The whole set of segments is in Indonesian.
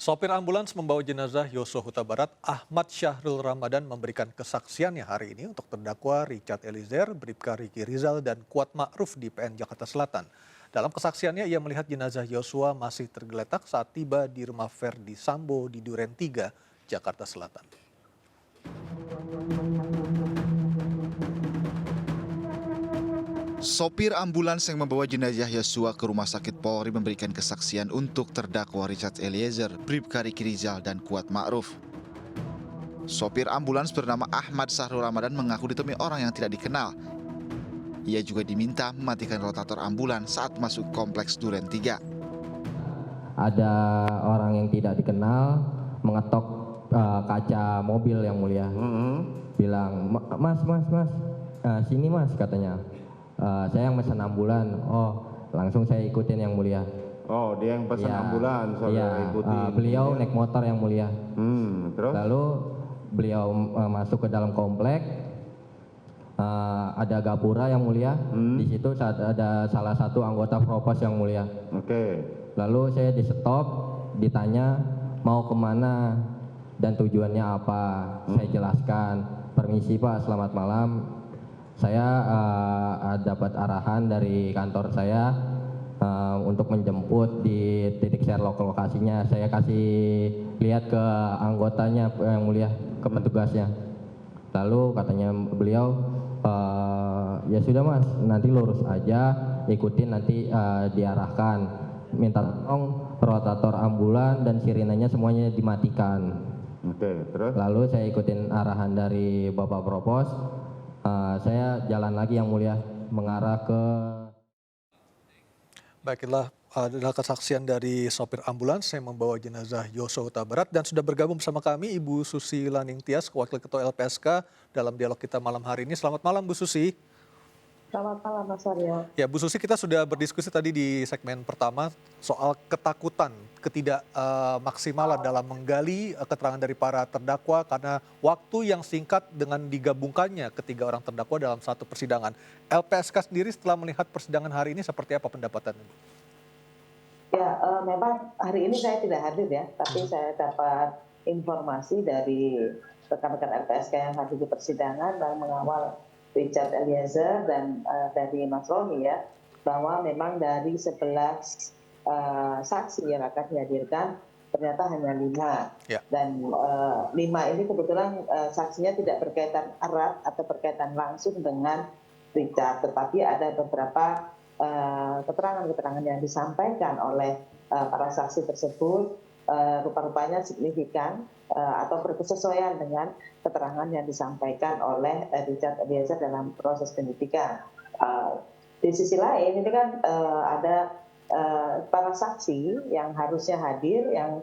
Sopir ambulans membawa jenazah Yosua Huta Barat, Ahmad Syahrul Ramadan memberikan kesaksiannya hari ini untuk terdakwa Richard Eliezer, Bribka Riki Rizal, dan Kuat Ma'ruf di PN Jakarta Selatan. Dalam kesaksiannya, ia melihat jenazah Yosua masih tergeletak saat tiba di rumah Verdi Sambo di Duren 3, Jakarta Selatan. Sopir ambulans yang membawa jenazah Yosua ke Rumah Sakit Polri memberikan kesaksian untuk terdakwa Richard Eliezer, Bribka Riki Rizal, dan Kuat Ma'ruf. Sopir ambulans bernama Ahmad Syahrul Ramadan mengaku ditemui orang yang tidak dikenal. Ia juga diminta mematikan rotator ambulans saat masuk kompleks Duren 3. Ada orang yang tidak dikenal mengetok kaca mobil yang mulia. Bilang, mas, sini mas katanya. Saya yang pesan ambulan. Oh, langsung saya ikutin yang mulia. Oh, dia yang pesan ambulan, saudara ikutin. Beliau naik motor yang mulia. Terus? Lalu beliau masuk ke dalam komplek. Ada gapura yang mulia. Di situ ada salah satu anggota propos yang mulia. Oke. Lalu saya di stop, ditanya mau kemana dan tujuannya apa. Saya jelaskan, permisi Pak, selamat malam. Saya dapat arahan dari kantor saya untuk menjemput di titik share lokasinya. Saya kasih lihat ke anggotanya yang mulia, ke petugasnya. Lalu katanya beliau, ya sudah mas, nanti lurus aja, ikutin nanti diarahkan. Minta tolong rotator ambulan dan sirinenya semuanya dimatikan. Oke, terus? Lalu saya ikutin arahan dari Bapak Propos. Saya jalan lagi yang mulia mengarah ke. Baiklah, adalah kesaksian dari sopir ambulans yang membawa jenazah Yosua Huta Barat, dan sudah bergabung bersama kami Ibu Susi Laningtyas, Wakil Ketua LPSK, dalam dialog kita malam hari ini. Selamat malam Bu Susi. Selamat malam Mas Aryo. Ya Bu Susi, kita sudah berdiskusi tadi di segmen pertama soal ketakutan, ketidakmaksimalan dalam menggali keterangan dari para terdakwa karena waktu yang singkat dengan digabungkannya ketiga orang terdakwa dalam satu persidangan. LPSK sendiri setelah melihat persidangan hari ini seperti apa pendapatannya? Ya, memang hari ini saya tidak hadir ya, tapi saya dapat informasi dari rekan-rekan LPSK yang hadir di persidangan dan mengawal Richard Eliezer dan dari Mas Romi ya, bahwa memang dari 11 saksi yang akan dihadirkan ternyata hanya 5 dan 5 ini kebetulan saksinya tidak berkaitan erat atau berkaitan langsung dengan Richard, tetapi ada beberapa keterangan-keterangan yang disampaikan oleh para saksi tersebut rupa-rupanya signifikan atau berkesesuaian dengan keterangan yang disampaikan oleh Richard Eliezer dalam proses penyidikan. Di sisi lain ini kan ada para saksi yang harusnya hadir, yang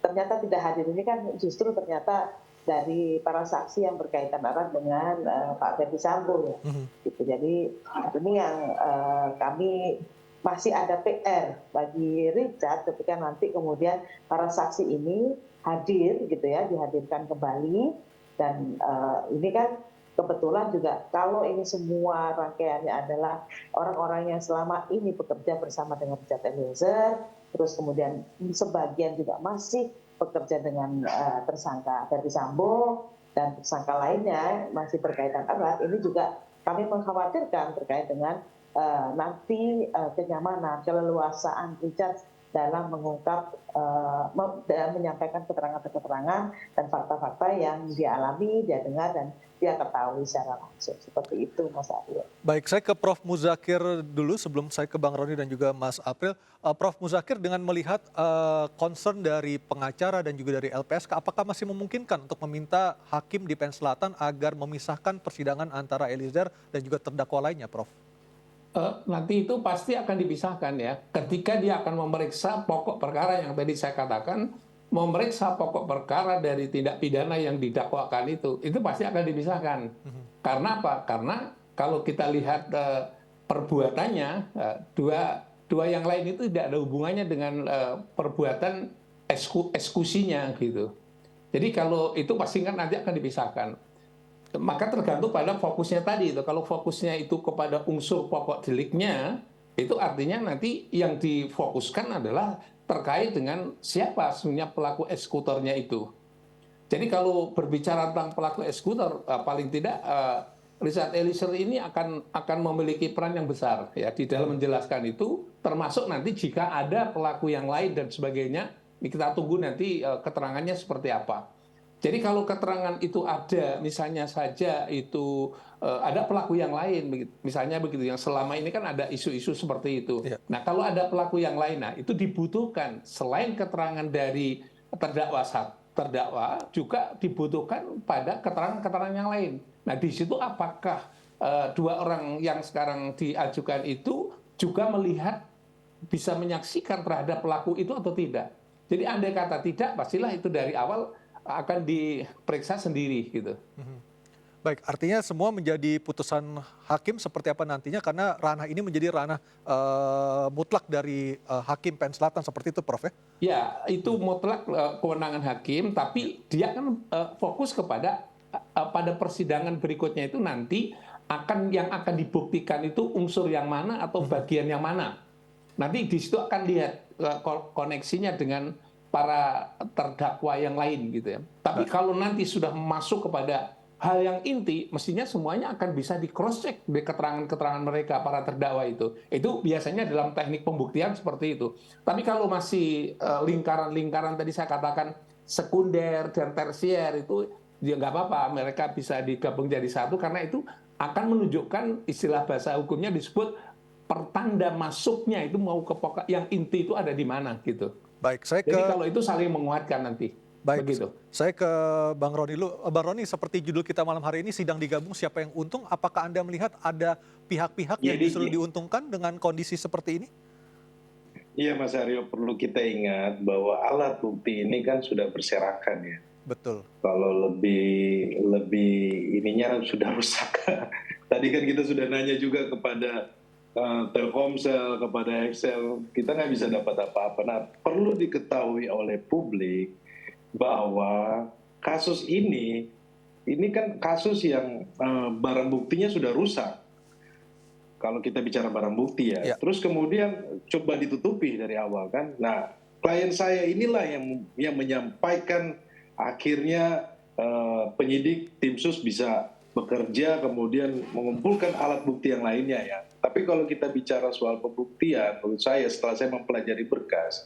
ternyata tidak hadir ini kan justru ternyata dari para saksi yang berkaitan erat dengan Pak Verdi Sambo ya. Gitu. Jadi ini yang kami masih ada PR bagi Richard ketika nanti kemudian para saksi ini hadir gitu ya, dihadirkan kembali, dan ini kan kebetulan juga kalau ini semua rangkaiannya adalah orang-orang yang selama ini bekerja bersama dengan Richard Eliezer, terus kemudian sebagian juga masih bekerja dengan tersangka Verdi Sambo dan tersangka lainnya masih berkaitan erat, ini juga kami mengkhawatirkan terkait dengan nanti kenyamanan, keleluasaan Richard dalam mengungkap dan menyampaikan keterangan-keterangan dan fakta-fakta yang dia alami, dia dengar, dan dia ketahui secara langsung. Seperti itu Mas Aryo. Baik, saya ke Prof. Muzakir dulu sebelum saya ke Bang Roni dan juga Mas April. Prof. Muzakir, dengan melihat concern dari pengacara dan juga dari LPSK, apakah masih memungkinkan untuk meminta hakim di PN Selatan agar memisahkan persidangan antara Eliezer dan juga terdakwa lainnya, Prof? Nanti itu pasti akan dipisahkan ya. Ketika dia akan memeriksa pokok perkara yang tadi saya katakan, memeriksa pokok perkara dari tindak pidana yang didakwakan itu pasti akan dipisahkan. Karena apa? Karena kalau kita lihat perbuatannya, dua yang lain itu tidak ada hubungannya dengan perbuatan eksekusinya gitu. Jadi kalau itu pasti kan nanti akan dipisahkan. Maka tergantung pada fokusnya tadi itu. Kalau fokusnya itu kepada unsur pokok deliknya, itu artinya nanti yang difokuskan adalah terkait dengan siapa sebenarnya pelaku eksekutornya itu. Jadi kalau berbicara tentang pelaku eksekutor, paling tidak Richard Eliezer ini akan memiliki peran yang besar ya di dalam menjelaskan itu, termasuk nanti jika ada pelaku yang lain dan sebagainya, kita tunggu nanti keterangannya seperti apa. Jadi kalau keterangan itu ada, misalnya saja itu ada pelaku yang lain, misalnya begitu, yang selama ini kan ada isu-isu seperti itu. Iya. Nah kalau ada pelaku yang lain, nah itu dibutuhkan selain keterangan dari terdakwa juga dibutuhkan pada keterangan-keterangan yang lain. Nah di situ apakah dua orang yang sekarang diajukan itu juga melihat, bisa menyaksikan terhadap pelaku itu atau tidak? Jadi andai kata tidak, pastilah itu dari awal akan diperiksa sendiri gitu. Baik, artinya semua menjadi putusan hakim seperti apa nantinya, karena ranah ini menjadi ranah mutlak dari Hakim PN Selatan, seperti itu Prof ya? Ya, itu mutlak kewenangan hakim, tapi dia kan fokus kepada pada persidangan berikutnya itu nanti yang akan dibuktikan itu unsur yang mana atau bagian yang mana. Nanti di situ akan lihat koneksinya dengan para terdakwa yang lain gitu ya. Tapi kalau nanti sudah masuk kepada hal yang inti, mestinya semuanya akan bisa di cross check di keterangan-keterangan mereka para terdakwa itu. Itu biasanya dalam teknik pembuktian seperti itu. Tapi kalau masih lingkaran-lingkaran tadi saya katakan sekunder dan tersier, itu ya nggak apa-apa, mereka bisa digabung jadi satu, karena itu akan menunjukkan, istilah bahasa hukumnya disebut pertanda masuknya itu mau ke pokok yang inti itu ada di mana gitu. Baik, Jadi kalau itu saling menguatkan nanti. Baik, begitu. Saya ke Bang Roni dulu. Bang Roni, seperti judul kita malam hari ini, sidang digabung siapa yang untung, apakah Anda melihat ada pihak-pihak yang justru diuntungkan dengan kondisi seperti ini? Iya Mas Aryo, perlu kita ingat bahwa alat bukti ini kan sudah berserakan ya. Betul. Kalau lebih ininya sudah rusak. Tadi kan kita sudah nanya juga kepada Telkomsel, kepada Excel, kita nggak bisa dapat apa-apa. Nah, perlu diketahui oleh publik bahwa kasus ini kan kasus yang barang buktinya sudah rusak. Kalau kita bicara barang bukti ya. Terus kemudian coba ditutupi dari awal kan. Nah, klien saya inilah yang menyampaikan, akhirnya penyidik tim sus bisa bekerja kemudian mengumpulkan alat bukti yang lainnya ya. Tapi kalau kita bicara soal pembuktian, menurut saya setelah saya mempelajari berkas,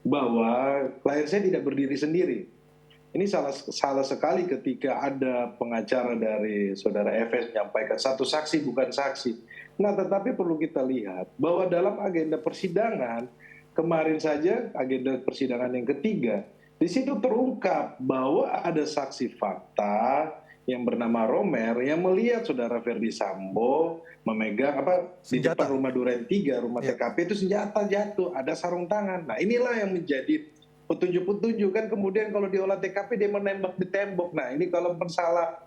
bahwa klien saya tidak berdiri sendiri. Ini salah sekali ketika ada pengacara dari saudara FS menyampaikan satu saksi bukan saksi. Nah, tetapi perlu kita lihat bahwa dalam agenda persidangan, kemarin saja agenda persidangan yang ketiga, di situ terungkap bahwa ada saksi fakta yang bernama Romer yang melihat saudara Ferdi Sambo memegang di depan rumah Duren 3, rumah TKP itu senjata jatuh, ada sarung tangan. Nah, inilah yang menjadi petunjuk-petunjuk kan, kemudian kalau diolah TKP dia menembak di tembok. Nah, ini kalau bersalah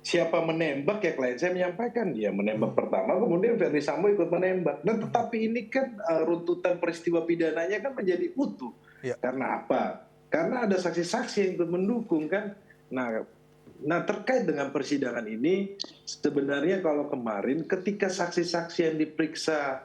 siapa menembak ya, klien saya menyampaikan dia menembak pertama, kemudian Ferdi Sambo ikut menembak. Nah, tetapi ini kan runtutan peristiwa pidananya kan menjadi utuh. Karena apa? Karena ada saksi-saksi yang ikut mendukung kan. Nah, terkait dengan persidangan ini, sebenarnya kalau kemarin ketika saksi-saksi yang diperiksa,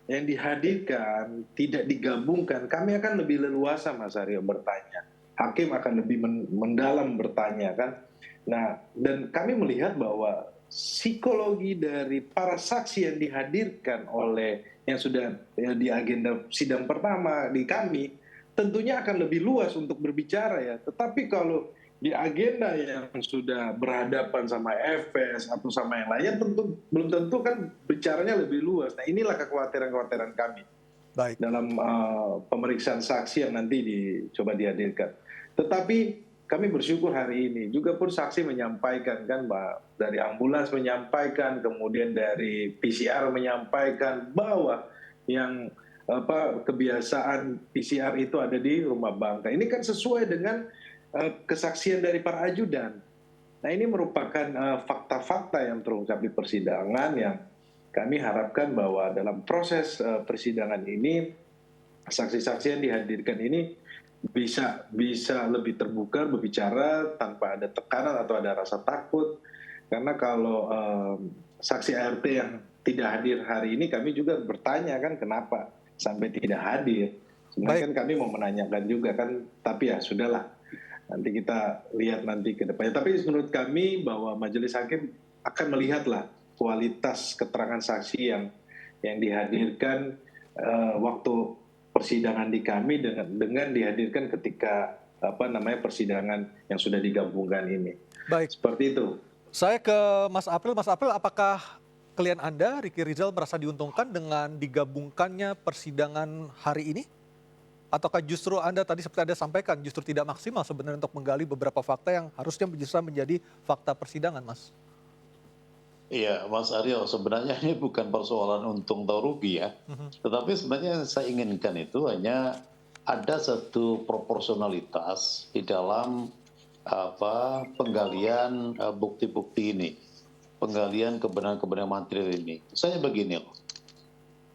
yang dihadirkan, tidak digabungkan, kami akan lebih leluasa Mas Aryo bertanya. Hakim akan lebih mendalam bertanya kan. Nah, dan kami melihat bahwa psikologi dari para saksi yang dihadirkan oleh yang sudah di agenda sidang pertama di kami, tentunya akan lebih luas untuk berbicara ya. Tetapi kalau di agenda yang sudah berhadapan sama FS atau sama yang lainnya, belum tentu kan bicaranya lebih luas. Nah, inilah kekhawatiran kami dalam pemeriksaan saksi yang nanti dicoba dihadirkan. Tetapi kami bersyukur hari ini juga pun saksi menyampaikan kan, Mbak, dari ambulans menyampaikan, kemudian dari PCR menyampaikan bahwa yang kebiasaan PCR itu ada di rumah bangka. Ini kan sesuai dengan kesaksian dari para ajudan. Nah, ini merupakan fakta-fakta yang terungkap di persidangan yang kami harapkan bahwa dalam proses persidangan ini saksi-saksi yang dihadirkan ini bisa lebih terbuka berbicara tanpa ada tekanan atau ada rasa takut. Karena kalau saksi ART yang tidak hadir hari ini, kami juga bertanya kan kenapa. sampai tidak hadir. Sebenarnya kan kami mau menanyakan juga kan, tapi ya sudahlah. Nanti kita lihat nanti ke depannya. Tapi menurut kami bahwa majelis hakim akan melihatlah kualitas keterangan saksi yang dihadirkan waktu persidangan di kami dengan dihadirkan ketika persidangan yang sudah digabungkan ini. Baik. Seperti itu. Saya ke Mas April. Mas April, apakah klien Anda, Ricky Rizal, merasa diuntungkan dengan digabungkannya persidangan hari ini? Ataukah justru Anda tadi seperti Anda sampaikan, justru tidak maksimal sebenarnya untuk menggali beberapa fakta yang harusnya bisa menjadi fakta persidangan, Mas? Iya, Mas Aryo, sebenarnya ini bukan persoalan untung atau rugi ya. Tetapi sebenarnya yang saya inginkan itu hanya ada satu proporsionalitas di dalam penggalian bukti-bukti ini. Penggalian kebenaran-kebenaran material ini. Misalnya begini loh,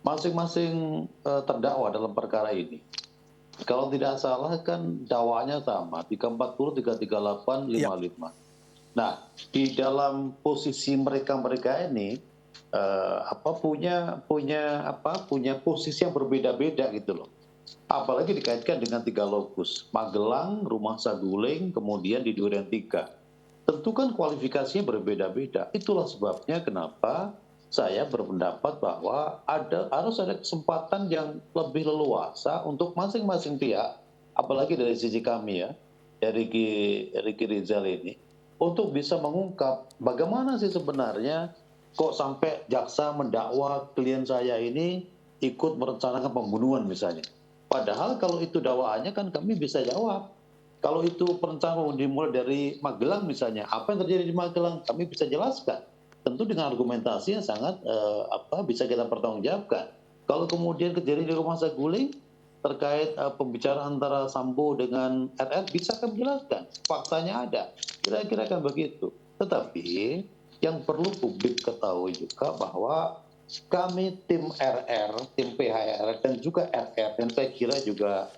masing-masing terdakwa dalam perkara ini, kalau tidak salah kan dakwaannya sama, 340, 338, 55. Nah, di dalam posisi mereka ini punya posisi yang berbeda-beda gitu loh. Apalagi dikaitkan dengan 3 lokus, Magelang, Rumah Saguling, kemudian di Duren 3. Tentu kan kualifikasinya berbeda-beda. Itulah sebabnya kenapa saya berpendapat bahwa harus ada kesempatan yang lebih leluasa untuk masing-masing pihak, apalagi dari sisi kami ya, dari Ricky Rizal ini, untuk bisa mengungkap bagaimana sih sebenarnya kok sampai jaksa mendakwa klien saya ini ikut merencanakan pembunuhan misalnya. Padahal kalau itu dakwaannya kan kami bisa jawab. Kalau itu perencanaan dimulai dari Magelang misalnya, apa yang terjadi di Magelang kami bisa jelaskan. Tentu dengan argumentasi yang sangat bisa kita pertanggungjawabkan. Kalau kemudian kejadian di Rumah Saguling terkait pembicaraan antara Sambo dengan RR bisa kami jelaskan. Faktanya ada. Kira-kira kan begitu. Tetapi yang perlu publik ketahui juga bahwa kami tim RR, tim PHR dan juga RR dan saya kira juga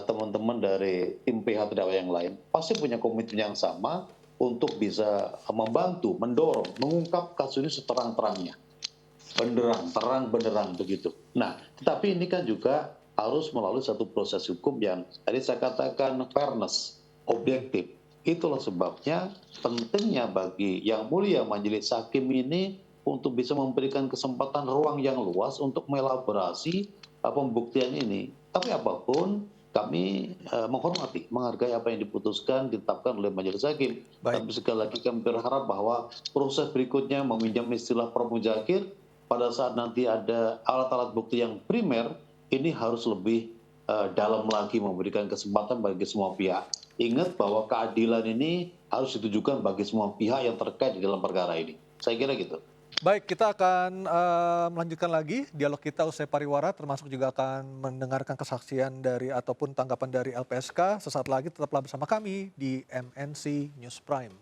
teman-teman dari tim PH terdakwa yang lain pasti punya komitmen yang sama untuk bisa membantu, mendorong, mengungkap kasus ini seterang-terangnya. Terang benderang begitu. Nah, tetapi ini kan juga harus melalui satu proses hukum yang tadi saya katakan fairness, objektif. Itulah sebabnya pentingnya bagi yang mulia majelis hakim ini untuk bisa memberikan kesempatan ruang yang luas untuk mengelaborasi pembuktian ini. Tapi apapun, kami menghormati, menghargai apa yang diputuskan, ditetapkan oleh majelis hakim. Tapi sekali lagi kami berharap bahwa proses berikutnya meminjam istilah Prof. Muzakir, pada saat nanti ada alat-alat bukti yang primer, ini harus lebih dalam lagi memberikan kesempatan bagi semua pihak. Ingat bahwa keadilan ini harus ditujukan bagi semua pihak yang terkait di dalam perkara ini. Saya kira gitu. Baik, kita akan melanjutkan lagi dialog kita usai pariwara, termasuk juga akan mendengarkan kesaksian dari ataupun tanggapan dari LPSK. Sesaat lagi tetaplah bersama kami di MNC News Prime.